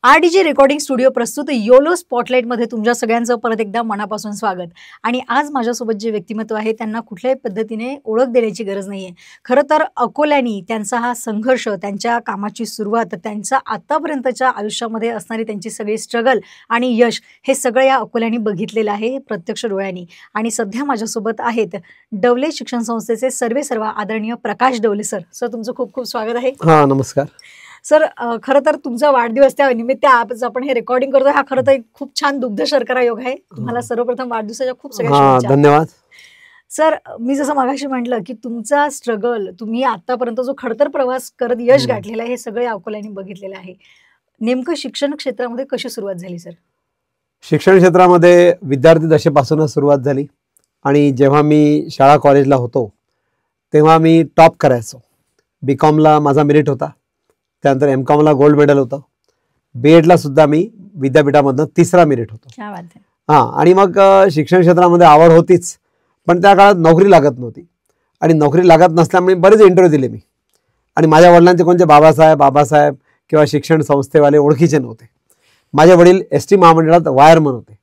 RDG recording studio प्रस्तुत YOLO spotlight मध्ये तुमच्या सगळ्यांचं परत एकदा मनापासून स्वागत। आणि आज माझ्यासोबत जे व्यक्तिमत्व आहे त्यांना कुठल्याही पद्धतीने ओळख देण्याची गरज नाहीये। खरं तर अकोल्यानी त्यांचा हा संघर्ष, त्यांच्या कामाची सुरुवात, त्यांचा आतापर्यंतच्या आयुष्यामध्ये असणारी त्यांची सगळी स्ट्रगल आणि यश हे सगळं या अकोल्यानी बघितलेलं आहे प्रत्यक्ष डोळ्यांनी। आणि सध्या माझ्यासोबत आहेत डवले शिक्षण संस्थेचे सर्वेसर्वा आदरणीय प्रकाश डवले सर। सर तुमचं खूप खूप स्वागत आहे। हां, नमस्कार सर। खरं तर तुमचा वाढदिवस त्या निमित्त आज आपण हे रेकॉर्डिंग करतोय, हा खरं तर खूप छान दुग्ध शर्करा योग आहे। तुम्हाला सर्वप्रथम वाढदिवसाच्या खूप सगळ्या शुभेच्छा। धन्यवाद सर, मी जसं मगाशी म्हटलं की तुमचा स्ट्रगल, तुम्ही आतापर्यंत जो खडतर प्रवास करत यश गाठलेला आहे हे सगळे अकोल्याने बघितलेलं आहे। नेमकं शिक्षण क्षेत्रामध्ये कशी सुरुवात झाली सर? शिक्षण क्षेत्रामध्ये विद्यार्थी दशेपासूनच सुरुवात झाली आणि जेव्हा मी शाळा कॉलेजला होतो तेव्हा मी टॉप करायचो। बीकॉमला माझा मेरिट होता, त्यानंतर एमकॉमला गोल्ड मेडल होतं, बीएडला सुद्धा मी विद्यापीठामधनं 3रा मेरिट होतो। क्या बात आहे। हां, आणि मग शिक्षण क्षेत्रामध्ये आवड होतीच, पण त्या काळात नोकरी लागत नव्हती आणि नोकरी लागत नसल्यामुळे बरेच इंटरव्ह्यू दिले मी। आणि माझ्या वडिलांचे कोणते बाबासाहेब किंवा शिक्षण संस्थेवाले ओळखीचे नव्हते। माझे वडील एसटी महामंडळात वायरमन होते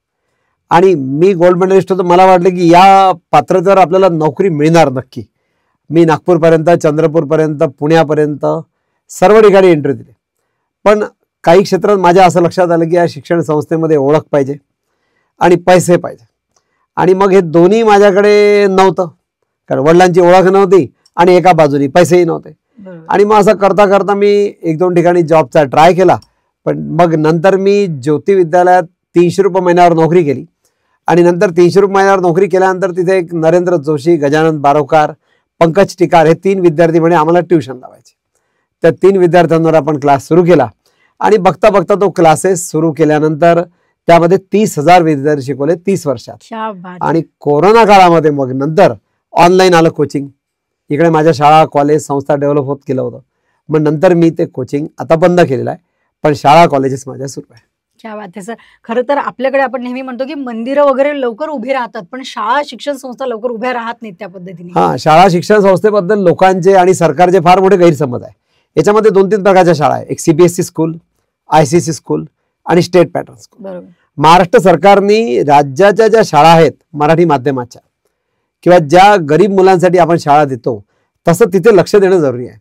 आणि मी गोल्ड मेडलिस्ट होतो। मला वाटलं की या पात्रतेवर आपल्याला नोकरी मिळणार नक्की। मी नागपूरपर्यंत, चंद्रपूरपर्यंत, पुण्यापर्यंत सर्व ठिकाणी इंटरव्ह्यू दिले, पण काही क्षेत्रात माझ्या असं लक्षात आलं की या शिक्षण संस्थेमध्ये ओळख पाहिजे आणि पैसे पाहिजे। आणि मग हे दोन्ही माझ्याकडे नव्हतं, कारण वडिलांची ओळख नव्हती आणि एका बाजूनी पैसेही नव्हते। आणि मग असं करता करता मी 1-2 ठिकाणी जॉबचा ट्राय केला, पण मग नंतर मी ज्योती विद्यालयात 300 रुपये महिन्यावर नोकरी केली। आणि नंतर 300 रुपये महिन्यावर नोकरी केल्यानंतर तिथे एक नरेंद्र जोशी, गजानन बारोकार, पंकज टिकार हे 3 विद्यार्थी म्हणे आम्हाला ट्युशन लावायचे। त्या 3 विद्यार्थ्यांवर आपण क्लास सुरू केला आणि बघता बघता तो क्लासेस सुरू केल्यानंतर त्यामध्ये 30,000 विद्यार्थी शिकवले 30 वर्षात। आणि कोरोना काळामध्ये मग नंतर ऑनलाईन आलं कोचिंग। इकडे माझ्या शाळा, कॉलेज, संस्था डेव्हलप होत गेलं होतं। मग नंतर मी ते कोचिंग आता बंद केलेलं आहे, पण शाळा कॉलेजेस माझ्या सुरू आहे। क्या बात आहे सर। खरं तर आपल्याकडे आपण नेहमी म्हणतो की मंदिरं वगैरे लवकर उभी राहतात, पण शाळा शिक्षण संस्था लवकर उभ्या राहत नाहीत त्या पद्धतीने। हां, शाळा शिक्षण संस्थेबद्दल लोकांचे आणि सरकारचे फार मोठे गैरसमज आहे। याच्यामध्ये 2-3 प्रकारच्या शाळा आहे, एक सीबीएसई स्कूल, आयसीएसई स्कूल आणि स्टेट पॅटर्न स्कूल। बरोबर। महाराष्ट्र महाराष्ट्र सरकारने राज्याच्या ज्या शाळा आहेत मराठी माध्यमाच्या किंवा ज्या गरीब मुलांसाठी आपण शाळा देतो तसं तिथे लक्ष देणं जरुरी आहे।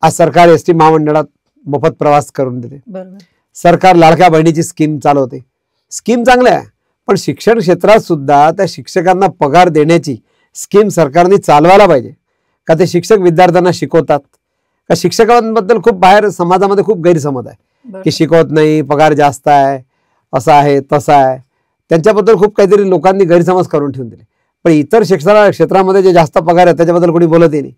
आज सरकार एसटी महामंडळात मोफत प्रवास करून देते, बरोबर। सरकार लाडक्या बहिणीची स्कीम चालवते। स्कीम चांगल्या आहे, पण शिक्षण क्षेत्रात सुद्धा त्या शिक्षकांना पगार देण्याची स्कीम सरकारने चालवायला पाहिजे। का ते शिक्षक विद्यार्थ्यांना शिकवतात का? शिक्षकांबद्दल खूप बाहेर समाजामध्ये खूप गैरसमज आहे की शिकवत नाही, पगार जास्त आहे, असं आहे तसं आहे। त्यांच्याबद्दल खूप काहीतरी लोकांनी गैरसमज करून ठेवून दिले। पण इतर क्षेत्रामध्ये जे जास्त पगार आहे त्याच्याबद्दल कोणी बोलतही नाही,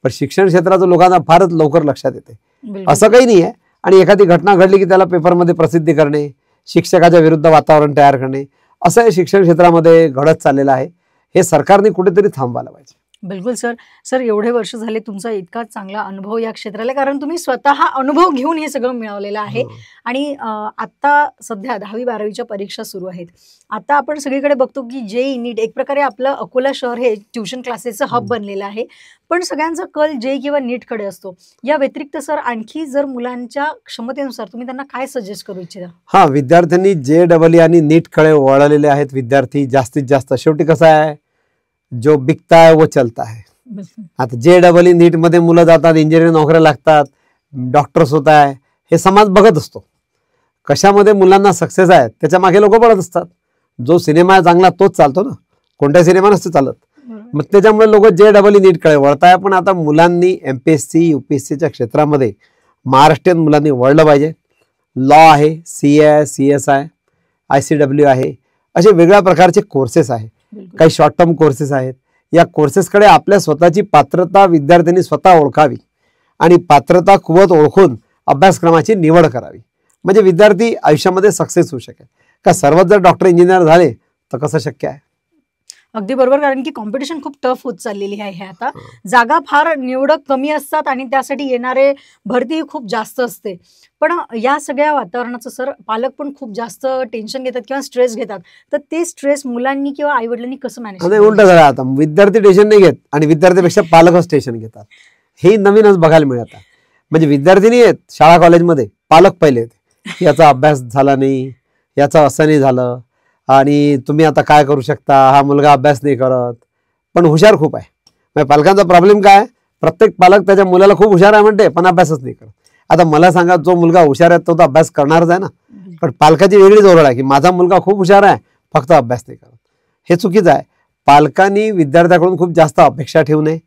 पण शिक्षण क्षेत्राचं लोकांना फारच लवकर लक्षात येते। असं काही नाही आहे। आणि एखादी घटना घडली की त्याला पेपरमध्ये प्रसिद्धी करणे, शिक्षकाच्या विरुद्ध वातावरण तयार करणे, असं हे शिक्षण क्षेत्रामध्ये घडत चाललेलं आहे। हे सरकारने कुठेतरी थांबवायला पाहिजे। बिलकुल सर। सर, एवढे वर्ष झाले तुमचा इतका चांगला अनुभव या क्षेत्राला, कारण तुम्ही स्वतः अनुभव घेऊन हे सगळं मिळवलेलं आहे। आणि आता सध्या 10वी-12वीच्या परीक्षा सुरू आहेत। आता आपण सगळीकडे बघतो की जेई नीट एक प्रकारे आपलं अकोला शहर हे ट्युशन क्लासेसचं हब बनलेलं आहे, पण सगळ्यांचा कल जेई किंवा नीटकडे असतो। या व्यतिरिक्त सर आणखी जर मुलांच्या क्षमतेनुसार तुम्ही त्यांना काय सजेस्ट करू इच्छिता? हां, विद्यार्थ्यांनी JEE आणि नीटकडे वळलेले आहेत विद्यार्थी जास्तीत जास्त। शेवटी कसं आहे, जो बिकता है वो चलता है। आता JEE नीटमध्ये मुलं जातात, इंजिनिअरिंग नोकऱ्या लागतात, डॉक्टर्स होत आहे, हे समाज बघत असतो। कशामध्ये मुलांना सक्सेस आहे त्याच्या मागे लोक पळत असतात। जो सिनेमा चांगला तोच चालतो ना, कोणत्या सिनेमा नसतो चालत। मग त्याच्यामुळे लोक JEE नीटकडे वळताय। पण आता मुलांनी MPSC UPSCच्या क्षेत्रामध्ये महाराष्ट्रीयन मुलांनी वळलं पाहिजे। लॉ आहे, CA, CSI, ICW आहे, असे वेगळ्या प्रकारचे कोर्सेस आहे। काही शॉर्ट टर्म कोर्सेस आहेत। या कोर्सेसकडे आपल्या स्वतःची पात्रता विद्यार्थ्यांनी स्वतः ओळखावी आणि पात्रता कुवत ओळखून अभ्यासक्रमाची निवड करावी, म्हणजे विद्यार्थी आयुष्यामध्ये सक्सेस होऊ शकेल। का सर्वच जर डॉक्टर इंजिनियर झाले तर कसं शक्य आहे? अगदी बरोबर, कारण की कॉम्पिटिशन खूप टफ होत चाललेली आहे। आता जागा फार निवडक कमी असतात आणि त्यासाठी येणारे भरती खूप जास्त असते। पण या सगळ्या वातावरणाचं सर पालक पण खूप जास्त टेन्शन घेतात किंवा स्ट्रेस घेतात, तर ते स्ट्रेस मुलांनी किंवा आई वडिलांनी कसं मॅनेज नाही, उलट झालं। आता विद्यार्थी टेन्शन नाही घेत आणि विद्यार्थ्यापेक्षा पालकच टेन्शन घेतात। हे नवीनच बघायला मिळत आहे। म्हणजे विद्यार्थी नाही आहेत शाळा कॉलेजमध्ये, पालक पहिले येते की याचा अभ्यास झाला नाही, याचा असं नाही झालं, आणि तुम्ही आता काय करू शकता, हा मुलगा अभ्यास नाही करत. पण हुशार खूप आहे. म्हणजे पालकांचा प्रॉब्लेम काय, प्रत्येक पालक त्याच्या मुलाला खूप हुशार आहे म्हणते पण अभ्यासच नाही करत. आता मला सांगा, जो मुलगा हुशार आहे तो तर अभ्यास करणारच आहे ना. पण पालकाची वेगळीच ओरड आहे की माझा मुलगा खूप हुशार आहे फक्त अभ्यास नाही करत. हे चुकीचं आहे. पालकांनी विद्यार्थ्याकडून खूप जास्त अपेक्षा ठेवू नये.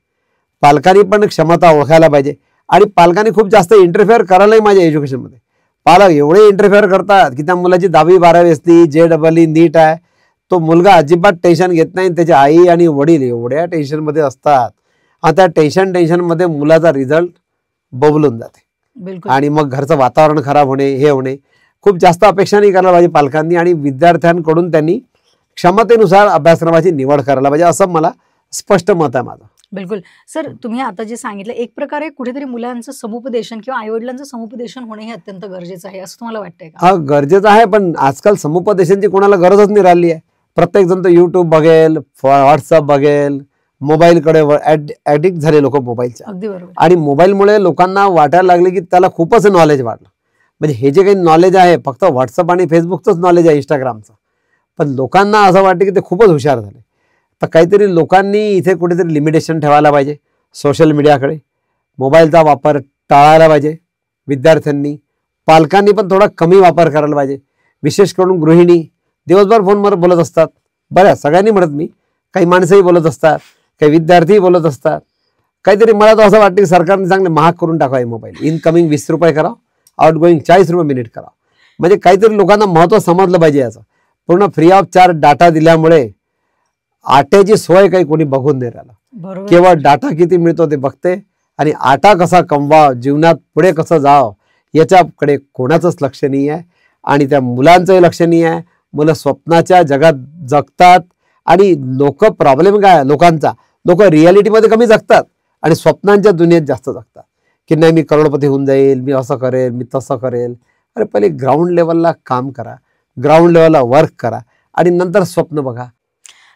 पालकांनी पण क्षमता ओळखायला पाहिजे आणि पालकांनी खूप जास्त इंटरफेअर करायलाही माझ्या एज्युकेशनमध्ये. पालक एवढे इंटरफेअर करतात की त्या मुलाची 10वी-12वी असली, JEE नीट आहे, तो मुलगा अजिबात टेन्शन घेत नाही. त्याची आई आणि वडील एवढ्या टेन्शनमध्ये असतात आणि त्या टेन्शनमध्ये मुलाचा रिझल्ट बबलून जाते. आणि मग घरचं वातावरण खराब होणे, हे होणे. खूप जास्त अपेक्षा नाही करायला पाहिजे पालकांनी, आणि विद्यार्थ्यांकडून त्यांनी क्षमतेनुसार अभ्यासक्रमाची निवड करायला पाहिजे, असं मला स्पष्ट मत आहे माझं. बिलकुल. सर, तुम्ही आता जे सांगितलं, एक प्रकारे कुठेतरी मुलांचं समुपदेशन किंवा आईवडिलांचं समुपदेशन होणे हे अत्यंत गरजेचं आहे, असं तुम्हाला वाटतंय का? हा, गरजेचं आहे, पण आजकाल समुपदेशांची कोणाला गरजच नाही राहिली आहे. प्रत्येक जण तर युट्यूब बघेल, व्हॉट्सअप बघेल, मोबाईलकडे ऍडिक्ट झाले लोक मोबाईलच्या. अगदी बरोबर. आणि मोबाईलमुळे लोकांना वाटायला लागले की त्याला खूपच नॉलेज वाढलं. म्हणजे हे जे काही नॉलेज आहे फक्त व्हॉट्सअप आणि फेसबुकचंच नॉलेज आहे, इंस्टाग्रामचं. पण लोकांना असं वाटतं की ते खूपच हुशार झाले. तर काहीतरी लोकांनी इथे कुठेतरी लिमिटेशन ठेवायला पाहिजे. सोशल मीडियाकडे मोबाईलचा वापर टाळायला पाहिजे. विद्यार्थ्यांनी, पालकांनी पण थोडा कमी वापर करायला पाहिजे. विशेष करून गृहिणी दिवसभर फोनवर बोलत असतात. बऱ्याच सगळ्यांनी म्हणत मी, काही माणसंही बोलत असतात, काही विद्यार्थीही बोलत असतात. काहीतरी मला तर असं वाटतं की सरकारने चांगले महाग करून टाकावे मोबाईल. इनकमिंग 20 रुपये करा, आउटगोईंग 40 रुपये मिनिट करा. म्हणजे काहीतरी लोकांना महत्त्व समजलं पाहिजे याचं. पूर्ण फ्री ऑफ चार्ज डाटा दिल्यामुळे आट्याची सोय काही कोणी बघून नाही राहिलं. केवळ डाटा किती मिळतो ते बघते आणि आटा कसा कमवा, जीवनात पुढे कसं जावं याच्याकडे कोणाचंच लक्ष नाही आहे. आणि त्या मुलांचंही लक्ष नाही आहे. मुलं स्वप्नाच्या जगात जगतात आणि लोक प्रॉब्लेम काय लोकांचा, लोक रियालिटीमध्ये कमी जगतात आणि स्वप्नांच्या दुनियेत जास्त जगतात. की नाही मी करोडपती होऊन जाईल, मी असं करेल, मी तसं करेल. अरे पहिले ग्राउंड लेवलला काम करा, ग्राउंड लेवलला वर्क करा आणि नंतर स्वप्न बघा.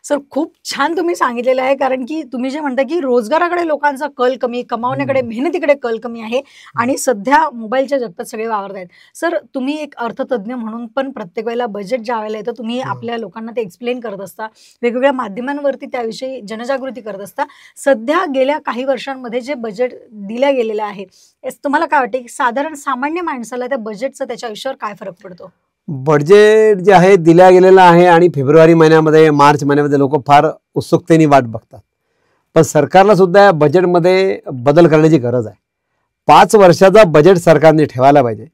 सर, खूप छान तुम्ही सांगितलेलं आहे, कारण की तुम्ही जे म्हणता की रोजगाराकडे लोकांचा कल कमी, कमावण्याकडे, मेहनतीकडे कल कमी आहे आणि सध्या मोबाईलच्या जगतात सगळे वावरत आहेत. सर, तुम्ही एक अर्थतज्ञ म्हणून पण प्रत्येक वेळेला बजेट ज्या वेळेला येतं तुम्ही आपल्या लोकांना ते एक्सप्लेन करत असता, वेगवेगळ्या माध्यमांवरती त्याविषयी जनजागृती करत असता. सध्या गेल्या काही वर्षांमध्ये जे बजेट दिलं गेलेलं आहे, तुम्हाला काय वाटतं की साधारण सामान्य माणसाला त्या बजेटचा त्याच्या आयुष्यावर काय फरक पडतो? बजेट जे आहे दिल्या गेलेलं आहे आणि फेब्रुवारी महिन्यामध्ये, मार्च महिन्यामध्ये लोक फार उत्सुकतेने वाट बघतात. पण सरकारला सुद्धा या बजेटमध्ये बदल करण्याची गरज आहे. 5 वर्षाचा बजेट सरकारने ठेवायला पाहिजे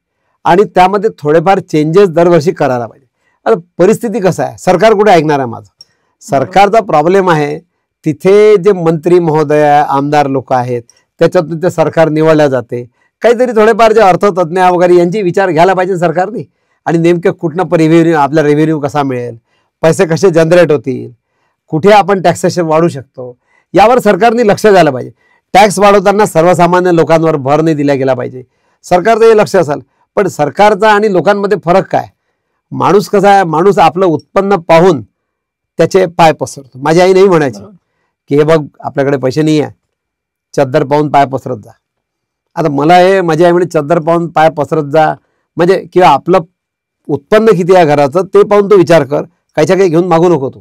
आणि त्यामध्ये थोडेफार चेंजेस दरवर्षी करायला पाहिजे. आता परिस्थिती कसं आहे, सरकार कुठे ऐकणार आहे माझं? सरकारचा प्रॉब्लेम आहे तिथे जे मंत्री महोदय, आमदार लोक आहेत त्याच्यातून ते सरकार निवडल्या जाते. काहीतरी थोडेफार जे अर्थतज्ञ वगैरे यांची विचार घ्यायला पाहिजे सरकारने. आणि नेमके कुठनं रेव्हेन्यू, आपला रेव्हेन्यू कसा मिळेल, पैसे कसे जनरेट होतील, कुठे आपण टॅक्सेशन वाढवू शकतो, यावर सरकारने लक्ष द्यायला पाहिजे. टॅक्स वाढवताना सर्वसामान्य लोकांवर भर नाही दिला गेला पाहिजे. सरकारचं हे लक्ष असेल. पण सरकारचा आणि लोकांमध्ये फरक काय? माणूस कसा आहे, माणूस आपलं उत्पन्न पाहून त्याचे पाय पसरतो. माझी आई नाही म्हणायची की हे बघ आपल्याकडे पैसे नाही आहे, चद्दर पाहून पाय पसरत जा. आता मला हे माझी आई म्हणे चद्दर पाहून पाय पसरत जा म्हणजे किंवा आपलं उत्पन्न किती आहे घराचं ते पाहून तो विचार कर, काहीच्या काही घेऊन मागू नको तू.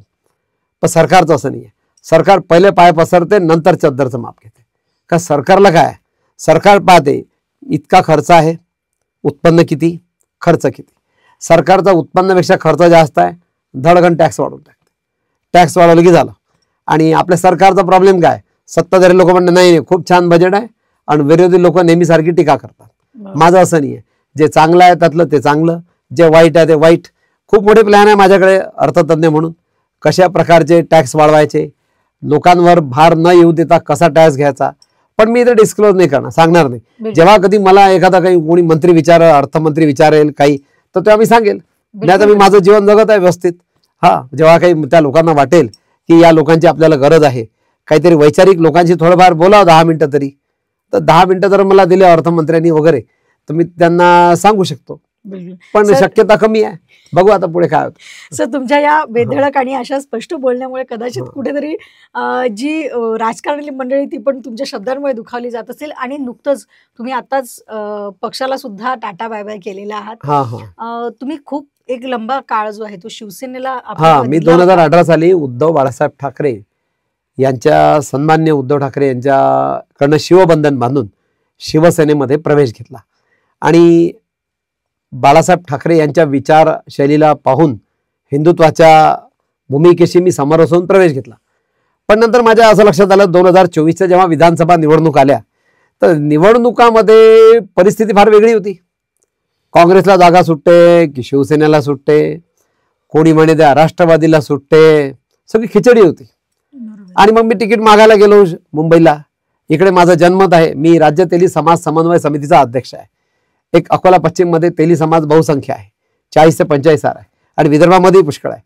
पण सरकारचं असं नाही आहे. सरकार पहिले पाय पसरते नंतर चद्दरचं माप घेते. का सरकारला काय, सरकार पाहते इतका खर्च आहे, उत्पन्न किती, खर्च किती. सरकारचा उत्पन्नापेक्षा खर्च जास्त आहे, धडकन टॅक्स वाढवून टाकते. टॅक्स वाढवलं की झालं. आणि आपल्या सरकारचा प्रॉब्लेम काय, सत्ताधारी लोक म्हणतात नाही खूप छान बजेट आहे आणि विरोधी लोक नेहमीसारखी टीका करतात. माझं असं नाही आहे. जे चांगलं आहे त्यातलं ते चांगलं, जे वाईट आहे ते वाईट. खूप मोठे प्लॅन आहे माझ्याकडे अर्थतज्ञ म्हणून. कशा प्रकारचे टॅक्स वाढवायचे, लोकांवर भार न येऊ देता कसा टॅक्स घ्यायचा. पण मी इथे डिस्क्लोज नाही करणार, सांगणार नाही. जेव्हा कधी मला एखादा काही कोणी मंत्री विचारेल, अर्थमंत्री विचारेल काही, तर तेव्हा मी सांगेल. नाही तर मी माझं जीवन जगत आहे व्यवस्थित. हा, जेव्हा काही त्या लोकांना वाटेल की या लोकांची आपल्याला गरज आहे, काहीतरी वैचारिक लोकांशी थोडंफार बोलावं 10 मिनिटं तरी, तर 10 मिनिटं जर मला दिले अर्थमंत्र्यांनी वगैरे तर मी त्यांना सांगू शकतो बिलकुल. पण सर- शक्यता कमी आहे. बघू आता पुढे काय होतं. सर, तुमच्या या बेधडक आणि अशा स्पष्ट बोलण्यामुळे कदाचित कुठेतरी जी राजकारणी मंडळी ती पण तुमच्या शब्दांमुळे दुखावली जात असेल. आणि नुकतंच तुम्ही आताच पक्षाला सुद्धा टाटा बाय बाय केलेला आहात. हा हा तुम्ही खूप एक लंबा काळ जो आहे तो शिवसेनेला हा मी 2018 साली उद्धव बाळासाहेब ठाकरे यांच्या सन्मान्य उद्धव ठाकरे यांच्याकडनं शिवबंधन बांधून शिवसेनेमध्ये प्रवेश घेतला. आणि बाळासाहेब ठाकरे यांच्या विचारशैलीला पाहून हिंदुत्वाच्या भूमिकेशी मी समरस होऊन प्रवेश घेतला. पण नंतर माझ्या असं लक्षात आलं 2024च्या जेव्हा विधानसभा निवडणूक आल्या तर निवडणुकामध्ये परिस्थिती फार वेगळी होती. काँग्रेसला जागा सुटते की शिवसेनेला सुटते, कोणी म्हणे त्या राष्ट्रवादीला सुटते, सगळी खिचडी होती. आणि मग मी तिकीट मागायला गेलो मुंबईला. इकडे माझं जन्मत आहे, मी राज्य तेली समाज समन्वय समितीचा अध्यक्ष आहे. एक अकोला पश्चिम मध्ये तेली समाज बहुसंख्या आहे, 40 ते 45 आहे. आणि विदर्भामध्येही पुष्कळ आहे.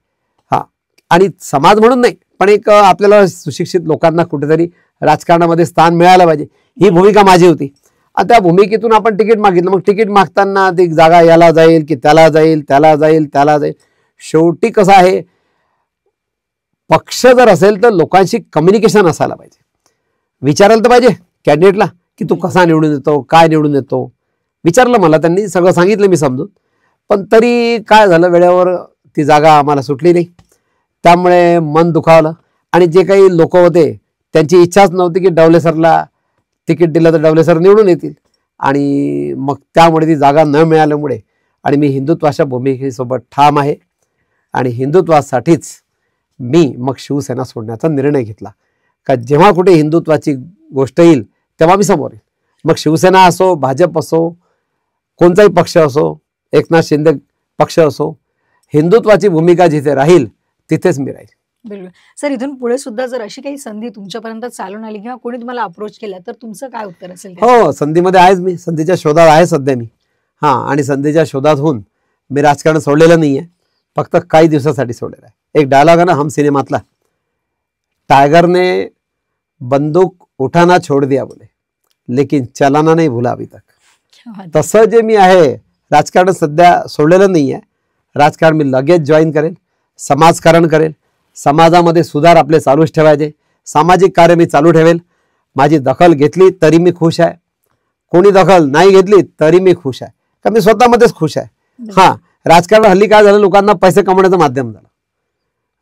हा, आणि समाज म्हणून नाही पण एक आपल्याला सुशिक्षित लोकांना कुठेतरी राजकारणामध्ये स्थान मिळालं पाहिजे, ही भूमिका माझी होती. आणि त्या भूमिकेतून आपण तिकीट मागितलं. मग तिकीट मागताना ती जागा याला जाईल की त्याला जाईल, त्याला जाईल, त्याला जाईल. शेवटी कसं आहे, पक्ष जर असेल तर लोकांशी कम्युनिकेशन असायला पाहिजे. विचारायला तर पाहिजे कॅन्डिडेटला की तू कसा निवडून येतो, काय निवडून येतो. विचारलं मला, त्यांनी सगळं सांगितलं मी समजून. पण तरी काय झालं, वेळेवर ती जागा आम्हाला सुटली नाही. त्यामुळे मन दुखावलं. आणि जे काही लोक होते त्यांची इच्छाच नव्हती की डवले सरला तिकीट दिलं तर डवले सर निवडून येतील. आणि मग त्यामुळे ती जागा न मिळाल्यामुळे, आणि मी हिंदुत्वाच्या भूमिकेसोबत ठाम आहे आणि हिंदुत्वासाठीच मी मग शिवसेना सोडण्याचा निर्णय घेतला. का जेव्हा कुठे हिंदुत्वाची गोष्ट येईल तेव्हा मी समोर येईल. मग शिवसेना असो, भाजप असो, कोणताही पक्ष असो, एकनाथ शिंदे पक्ष असो, हिंदुत्वाची भूमिका जिथे राहील तिथेच मी राहील. बिलकुल. सर, इथून पुढे सुद्धा जर अशी काही संधी तुमच्यापर्यंत चालून आली किंवा कोणी तुम्हाला अप्रोच केला तर तुमचं काय उत्तर असेल? हो, संधीमध्ये आहेच मी, संधीच्या शोधात आहे सध्या मी. आणि संधीच्या शोधात होऊन मी राजकारण सोडलेलं नाहीये, फक्त काही दिवसासाठी सोडलेलं आहे. एक डायलॉग आहे ना हम सिनेमातला, टायगर ने बंदूक उठाना छोड़ दिया बोले लेकिन चलाना नहीं भूला अभी तक. तसं जे मी आहे, राजकारण सध्या सोडलेलं नाही आहे. राजकारण मी लगेच जॉईन करेल, समाजकारण करेल, समाजामध्ये सुधार आपले चालूच ठेवायचे, सामाजिक कार्य मी चालू ठेवेल. माझी दखल घेतली तरी मी खुश आहे, कोणी दखल नाही घेतली तरी मी खुश आहे, का मी स्वतःमध्येच खुश आहे. राजकारण हल्ली काय झालं, लोकांना पैसे कमवण्याचं माध्यम झालं.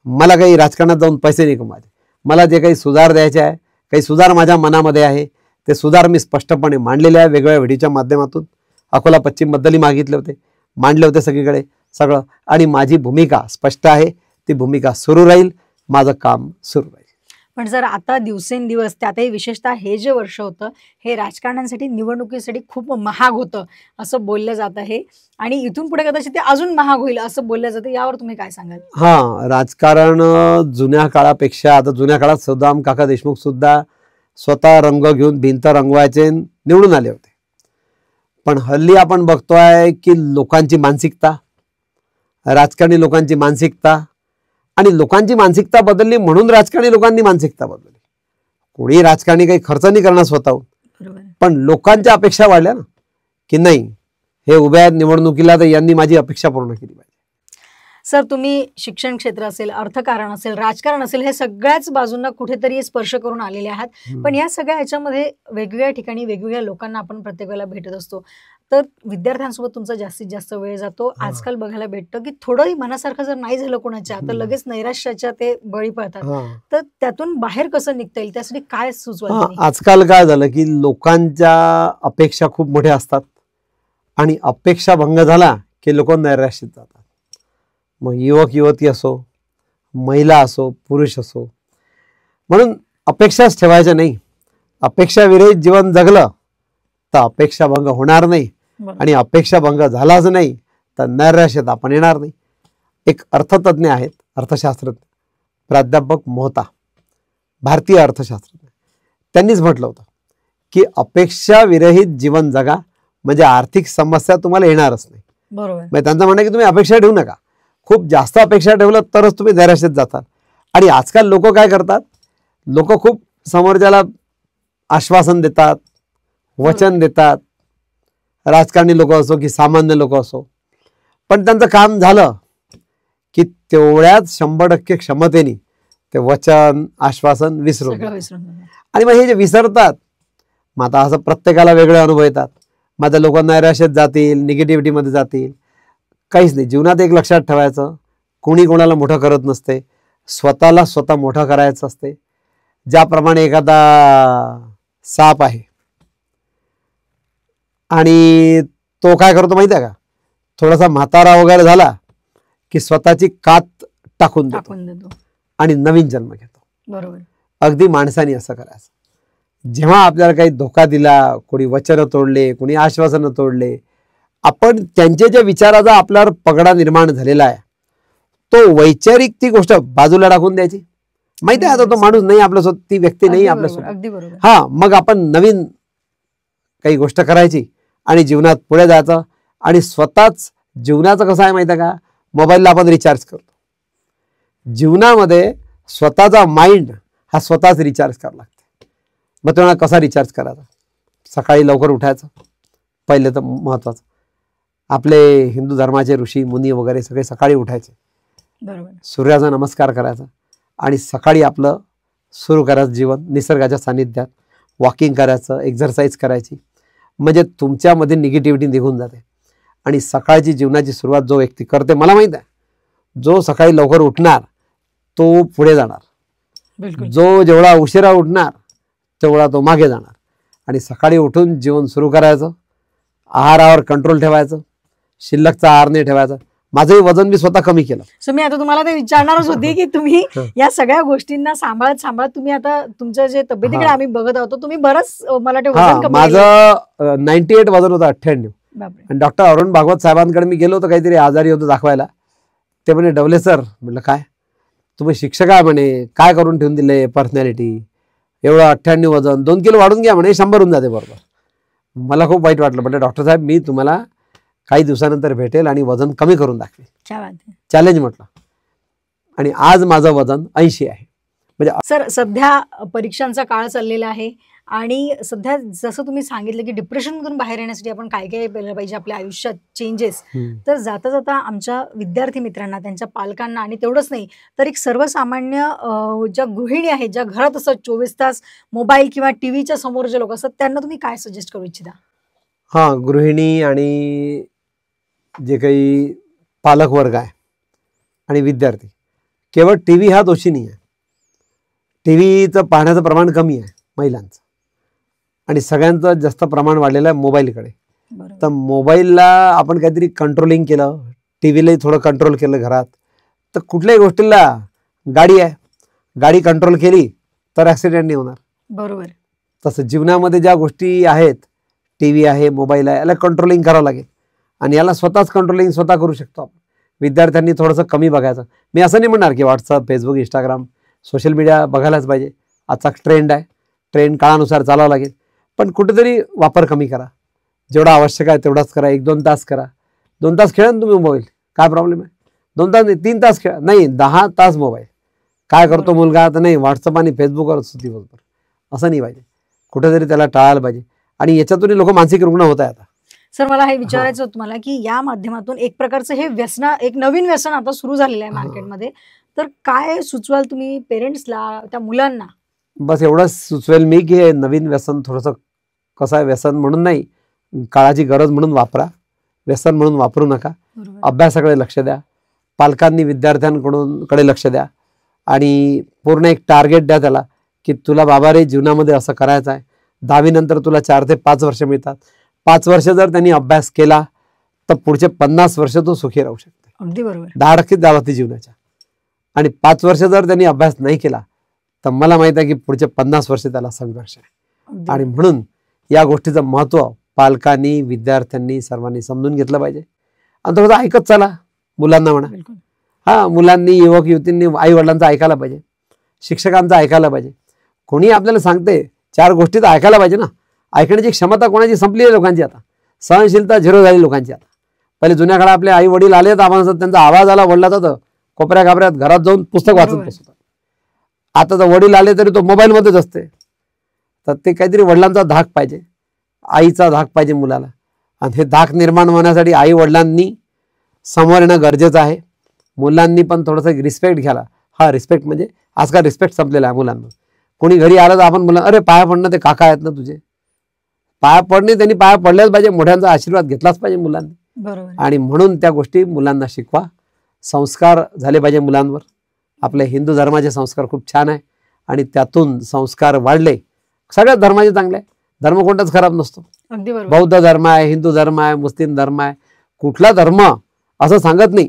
मला काही राजकारणात जाऊन पैसे नाही कमवायचे. मला जे काही सुधार द्यायचे आहे, काही सुधार माझ्या मनामध्ये आहे, ते सुधार मी स्पष्टपणे मांडलेले आहे वेगवेगळ्या व्हिडिओच्या माध्यमातून. अकोला पश्चिम बद्दलही मागितले होते, मांडले होते सगळीकडे सगळं. आणि माझी भूमिका स्पष्ट आहे, ती भूमिका सुरू राहील, माझं काम सुरू राहील. पण जर आता दिवसेंदिवस, त्यातही विशेषतः हे जे वर्ष होतं हे राजकारणासाठी, निवडणुकीसाठी खूप महाग होतं असं बोललं जात आहे. आणि इथून पुढे कदाचित ते अजून महाग होईल असं बोललं जातं. यावर तुम्ही काय सांगाल? राजकारण जुन्या काळापेक्षा आता, जुन्या काळात सुदाम काका देशमुख सुद्धा स्वतः रंग घेऊन भिंत रंगवायचे, निवडून आले होते. पण हल्ली आपण बघतोय की लोकांची मानसिकता, राजकारणी लोकांची मानसिकता, आणि लोकांची मानसिकता बदलली म्हणून राजकारणी लोकांनी मानसिकता बदलली. कोणी राजकारणी काही खर्च नाही करणार स्वतःहून, पण लोकांच्या अपेक्षा वाढल्या ना, की नाही हे उभ्या आहेत निवडणुकीला तर यांनी माझी अपेक्षा पूर्ण केली पाहिजे. सर, तुम्ही शिक्षण क्षेत्र असेल, अर्थकारण असेल, राजकारण असेल, हे सगळ्याच बाजूंना कुठेतरी स्पर्श करून आलेले आहात. पण या सगळ्या ह्याच्यामध्ये वेगवेगळ्या ठिकाणी वेगवेगळ्या लोकांना आपण प्रत्येक वेळेला भेटत असतो. तर विद्यार्थ्यांसोबत तुमचा जास्तीत जास्त वेळ जातो. आजकाल बघायला भेटतं की थोडंही मनासारखं जर नाही झालं कोणाच्या, तर लगेच नैराश्याच्या ते बळी पडतात. तर त्यातून बाहेर कसं निघता येईल, त्यासाठी काय सुचवाल? आजकाल काय झालं की लोकांच्या अपेक्षा खूप मोठ्या असतात, आणि अपेक्षा भंग झाला की लोक नैराश्यात जातात. मग युवक युवती असो, महिला असो, पुरुष असो, म्हणून अपेक्षाच ठेवायच्या नाही. अपेक्षाविरहित जीवन जगलं तर अपेक्षा भंग होणार नाही, आणि अपेक्षा भंग झालाच नाही तर नैराश्यात आपण येणार नाही. एक अर्थतज्ञ आहेत, अर्थशास्त्रज्ञ प्राध्यापक मोहता, भारतीय अर्थशास्त्रज्ञ, त्यांनीच म्हटलं होतं की अपेक्षा विरहित जीवन जगा, म्हणजे आर्थिक समस्या तुम्हाला येणारच नाही. बरोबर. म्हणजे त्यांचं म्हणणं की तुम्ही अपेक्षा ठेवू नका. खूप जास्त अपेक्षा ठेवलं तरच तुम्ही नैराश्यात जातात. आणि आजकाल लोक काय करतात, लोक खूप समोरच्याला आश्वासन देतात, वचन देतात, राजकारणी लोक असो की सामान्य लोक असो, पण त्यांचं काम झालं की तेवढ्याच 100% क्षमतेने ते वचन आश्वासन विसरून सगळं विसरून जातात. आणि मग हे जे विसरतात, मग आता असं प्रत्येकाला वेगळे अनुभव येतात. मग आता लोक नैराश्यात जातील, निगेटिव्हिटीमध्ये जातील. काहीच नाही. जीवनात एक लक्षात ठेवायचं, कोणी कोणाला मोठं करत नसते, स्वतःला स्वतः मोठं करायचं असते. ज्याप्रमाणे एखादा साप आहे आणि तो काय करतो माहिती आहे का, थोडासा म्हातारा वगैरे झाला की स्वतःची कात टाकून देतो आणि नवीन जन्म घेतो. बरोबर. अगदी माणसाने असं करायचं. जेव्हा आपल्याला काही धोका दिला, कोणी वचन तोडले, कोणी आश्वासनं तोडले, आपण त्यांच्या ज्या विचाराचा आपल्यावर पगडा निर्माण झालेला आहे, तो वैचारिक ती गोष्ट बाजूला टाकून द्यायची. माहिती आहे आता तो माणूस नाही आपल्यासोबत, ती व्यक्ती नाही आपल्यासोबत. अगदी बरोबर. हा, मग आपण नवीन काही गोष्ट करायची आणि जीवनात पुढे जायचं. आणि स्वतःच जीवनाचं कसं आहे माहिती आहे का, मोबाईलला आपण रिचार्ज करतो. जीवनामध्ये स्वतःचा माइंड हा स्वतःच रिचार्ज करावा लागतो. मग तेव्हा कसा रिचार्ज करायचा? सकाळी लवकर उठायचं, पहिले तर महत्वाचं. आपले हिंदू धर्माचे ऋषी मुनी वगैरे सगळे सकाळी उठायचे, बरोबर, सूर्याचा नमस्कार करायचा आणि सकाळी आपलं सुरू करायचं जीवन निसर्गाच्या सानिध्यात. वॉकिंग करायचं, एक्झरसाईज करायची, म्हणजे तुमच्यामध्ये निगेटिव्हिटी निघून जाते. आणि सकाळची जीवनाची सुरुवात जो व्यक्ती करते, मला माहीत आहे, जो सकाळी लवकर उठणार तो पुढे जाणार. बिलकुल. जो जेवढा उशिरा उठणार तेवढा तो मागे जाणार. आणि सकाळी उठून जीवन सुरू करायचं, आहारावर कंट्रोल ठेवायचं, शिल्लकचा आहार नाही ठेवायचा. माझंही वजन मी स्वतः कमी केलं. सो मी आता तुम्हाला ते विचारणारच होती की तुम्ही या सगळ्या गोष्टींना सांभाळत तुम्ही आता तुमचं जे तब्येतीकडे आम्ही बघत आहोत, तुम्ही बरंच मला वाटतं वजन कमी केलं. माझं 98 वजन होतं, 98. बापरे. आणि डॉक्टर अरुण भागवत साहेबांकडे मी गेलो होतो, काहीतरी आजारी होतो दाखवायला. ते म्हणे, डवले सर. म्हटलं काय, तुम्ही शिक्षक आहे म्हणे, काय करून ठेवून दिले पर्सनॅलिटी, एवढं 98 वजन, 2 किलो वाढून घ्या म्हणे, 100 होऊन जाते बरोबर. मला खूप वाईट वाटलं. म्हटलं डॉक्टर साहेब, मी तुम्हाला काही दिवसानंतर भेटेल आणि वजन कमी करून दाखवेल. चॅलेंज म्हटलं. आणि आज माझं वजन 80 आहे. म्हणजे सर, सध्या परीक्षांचा काळ चाललेला आहे आणि सध्या जसं तुम्ही सांगितलं की डिप्रेशनमधून बाहेर येण्यासाठी आपण काय काय केलं पाहिजे आपल्या आयुष्यात चेंजेस, तर जाता जाता आमच्या विद्यार्थी मित्रांना, त्यांच्या पालकांना आणि तेवढंच नाही तर एक सर्वसामान्य ज्या गृहिणी आहेत, ज्या घरात असतात 24 तास मोबाईल किंवा टीव्हीच्या समोर जे लोक असतात, त्यांना तुम्ही काय सजेस्ट करू इच्छिता? हां, गृहिणी आणि जे काही पालक वर्ग आहे आणि विद्यार्थी, केवळ टी व्ही हा दोषी नाही आहे. टी व्हीचं पाहण्याचं प्रमाण कमी आहे महिलांचं आणि सगळ्यांचं जास्त प्रमाण वाढलेलं आहे मोबाईलकडे. तर मोबाईलला आपण काहीतरी कंट्रोलिंग केलं, टी व्हीलाही थोडं कंट्रोल केलं घरात, तर कुठल्याही गोष्टीला, गाडी आहे, गाडी कंट्रोल केली तर ॲक्सिडेंट नाही होणार. बरोबर. तसं जीवनामध्ये ज्या गोष्टी आहेत, टी व्ही आहे, मोबाईल आहे, याला कंट्रोलिंग करावं लागेल. आणि याला स्वतःच कंट्रोलिंग स्वतः करू शकतो आपण. विद्यार्थ्यांनी थोडंसं कमी बघायचं. मी असं नाही म्हणणार की WhatsApp, Facebook, Instagram, social media बघायलाच पाहिजे. आजचा ट्रेंड आहे, ट्रेंड काळानुसार चालावं लागेल. पण कुठेतरी वापर कमी करा. जेवढा आवश्यक आहे तेवढाच करा. 1-2 तास करा. 2 तास खेळा ना तुम्ही मोबाईल, काय प्रॉब्लेम आहे? 2 तास नाही, 3 तास खेळा, नाही 10 तास मोबाईल. काय करतो मुलगा? तर नाही, व्हॉट्सअप आणि फेसबुकवर दिवसभर. असं नाही पाहिजे. कुठेतरी त्याला टाळायला पाहिजे. आणि याच्यातूनही लोक मानसिक रुग्ण होत आहे आता. सर, मला हे विचारायचं होतं तुम्हाला की या माध्यमातून एक प्रकारचं हे एक नवीन व्यसन आता सुरू झालेलं आहे मार्केटमध्ये, तर काय सुचवाल तुम्ही पेरेंट्सला, त्या मुलांना? बस एवढंच सुचवेल मी की हे नवीन व्यसन थोडंसं कसं आहे, व्यसन म्हणून नाही, काळाची गरज म्हणून वापरा, व्यसन म्हणून वापरू नका. अभ्यासाकडे लक्ष द्या, पालकांनी विद्यार्थ्यांकडे लक्ष द्या आणि पूर्ण एक टार्गेट द्या त्याला की तुला बाबा रे जीवनामध्ये असं करायचं आहे. 10वी नंतर तुला 4 ते 5 वर्ष मिळतात. 5 वर्ष जर त्यांनी अभ्यास केला तर पुढचे 50 वर्ष तो सुखी राहू शकते. अगदी बरोबर. 10% द्यावा ती जीवनाच्या. आणि 5 वर्ष जर त्यांनी अभ्यास नाही केला तर मला माहित आहे की पुढचे 50 वर्ष त्याला संघर्ष आहे. आणि म्हणून या गोष्टीचं महत्त्व पालकांनी, विद्यार्थ्यांनी, सर्वांनी समजून घेतलं पाहिजे. आणि थोडंसं ऐकत चला, मुलांना म्हणा. हां, मुलांनी, युवक युवतींनी आई वडिलांचं ऐकायला पाहिजे, शिक्षकांचं ऐकायला पाहिजे. कोणी आपल्याला सांगते 4 गोष्टी तर ऐकायला पाहिजे ना. ऐकण्याची क्षमता कोणाची संपली आहे लोकांची आता. सहनशीलता झिरो झाली लोकांची आता. पहिले जुन्या काळात आपले आई वडील आले तर आपण त्यांचा आवाज आला वडिलाचा तर कोपऱ्या कापऱ्यात घरात जाऊन पुस्तक वाचत बसत. आता तर वडील आले तरी तो मोबाईलमध्येच असते. तर ते काहीतरी वडिलांचा धाक पाहिजे, आईचा धाक पाहिजे मुलाला. आणि हे धाक निर्माण होण्यासाठी आई वडिलांनी समोर येणं गरजेचं आहे. मुलांनी पण थोडंसं रिस्पेक्ट घ्यायला. हा रिस्पेक्ट म्हणजे आजकाल रिस्पेक्ट संपलेला आहे मुलांना. कोणी घरी आलं तर आपण मुलांना अरे पाया पडणं, ते काका आहेत ना तुझे, पाया पडणे, त्यांनी पाया पडल्याच पाहिजे, मोठ्यांचा आशीर्वाद घेतलाच पाहिजे मुलांनी. बरोबर. आणि म्हणून त्या गोष्टी मुलांना शिकवा. संस्कार झाले पाहिजे मुलांवर. आपल्या हिंदू धर्माचे संस्कार खूप छान आहे आणि त्यातून संस्कार वाढले. सगळ्याच धर्माचे चांगले आहे, धर्म कोणताच खराब नसतो. अगदी बरोबर. बौद्ध धर्म आहे, हिंदू धर्म आहे, मुस्लिम धर्म आहे, कुठला धर्म असं सांगत नाही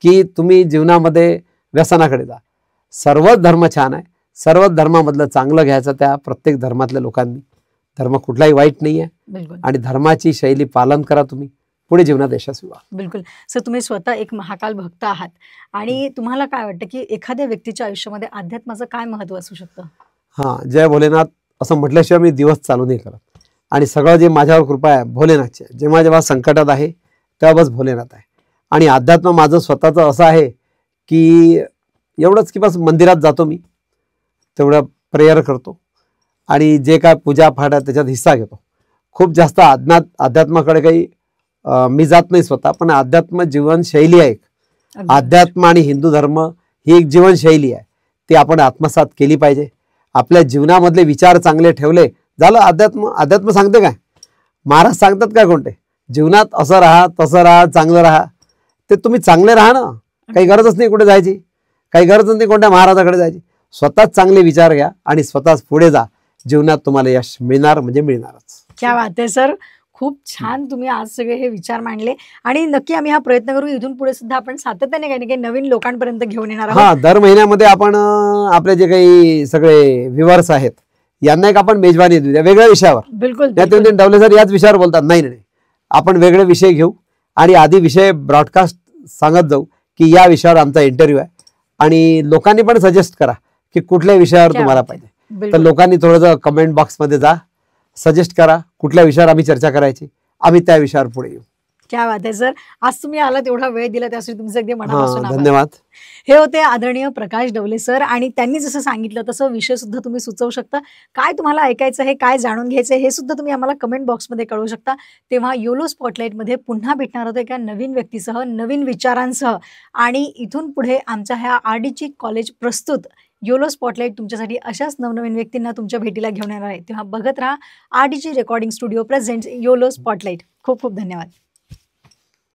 की तुम्ही जीवनामध्ये व्यसनाकडे जा. सर्वच धर्म छान आहे, सर्वच धर्मामधलं चांगलं घ्यायचं त्या प्रत्येक धर्मातल्या लोकांनी. धर्म कुठलाही वाईट नाही आहे बिलकुल. आणि धर्माची शैली पालन करा, तुम्ही पुढे जीवनात यशस्वी व्हा. बिलकुल सर, तुम्ही स्वतः एक महाकाल भक्त आहात आणि तुम्हाला काय वाटतं की एखाद्या व्यक्तीच्या आयुष्यामध्ये अध्यात्माचं काय महत्त्व असू शकतं? हां, जय भोलेनाथ असं म्हटल्याशिवाय मी दिवस चालू नाही करत. आणि सगळं जे माझ्यावर कृपा आहे भोलेनाथची आहे. जेव्हा जेव्हा संकटात आहे तेव्हा बस भोलेनाथ आहे. आणि अध्यात्म माझं स्वतःचं असं आहे की एवढंच की बस मंदिरात जातो मी, तेवढं प्रेयर करतो आणि जे काय पूजापाठ आहे त्याच्यात हिस्सा घेतो. खूप जास्त अध्यात्माकडे काही मी जात नाही स्वतः, पण अध्यात्म जीवनशैली आहे एक. अध्यात्म आणि हिंदू धर्म ही एक जीवनशैली आहे, ती आपण आत्मसात केली पाहिजे. आपल्या जीवनामधले विचार चांगले ठेवले झालं. अध्यात्म सांगते काय? महाराज सांगतात काय कोणते? जीवनात असं राहा, तसं राहा, चांगलं राहा. ते तुम्ही चांगले राहा ना, काही गरजच नाही कुठे जायची, काही गरजच नाही कोणत्या महाराजाकडे जायची. स्वतःच चांगले विचार घ्या आणि स्वतःच पुढे जा. जीवनात तुम्हाला यश मिळणार म्हणजे मिळणारच. क्या बात आहे सर, खूप छान तुम्ही आज सगळे हे विचार मांडले आणि नक्की आम्ही हा प्रयत्न करू. इथून पुढे सुद्धा आपण सातत्याने काही ना काही नवीन लोकांपर्यंत घेऊन येणार आहोत. हा, दर महिन्यामध्ये आपण आपले जे काही सगळे व्ह्युअर्स आहेत यांना एक आपण मेजवानी देऊ त्या वेगळ्या विषयावर. बिलकुल. डवले सर याच विषयावर बोलतात. नाही नाही, आपण वेगळे विषय घेऊ आणि आधी विषय ब्रॉडकास्ट सांगत जाऊ की या विषयावर आमचा इंटरव्ह्यू आहे आणि लोकांनी पण सजेस्ट करा की कुठल्या विषयावर तुम्हाला पाहिजे. तर लोकांनी थोडंसं कमेंट बॉक्समध्ये जा, सजेस्ट करा कुठल्या विषयावर आम्ही चर्चा करायची, आम्ही त्या विषयावर पुढे येऊ. क्या बात आहे सर, आज तुम्ही आलात, एवढा वेळ दिला त्यासाठी तुमचे अगदी मनापासून आभार. धन्यवाद. हे होते आदरणीय प्रकाश डवले सर आणि त्यांनी जसं सांगितलं तसं विषय सुद्धा तुम्ही सुचवू शकता. काय तुम्हाला ऐकायचं आहे, काय जाणून घ्यायचं आहे हे सुद्धा तुम्ही आम्हाला कमेंट बॉक्समध्ये कळवू शकता. तेव्हा योलो स्पॉटलाईटमध्ये पुन्हा भेटणार होतं एका नवीन व्यक्तीसह, नवीन विचारांसह. आणि इथून पुढे आमच्या ह्या RDG कॉलेज प्रस्तुत योलो स्पॉटलाईट तुमच्यासाठी अशाच नवनवीन व्यक्तींना तुमच्या भेटीला घेऊन येणार आहे. तेव्हा बघत राहा RDG recording studio presents YOLO spotlight. खूप खूप धन्यवाद.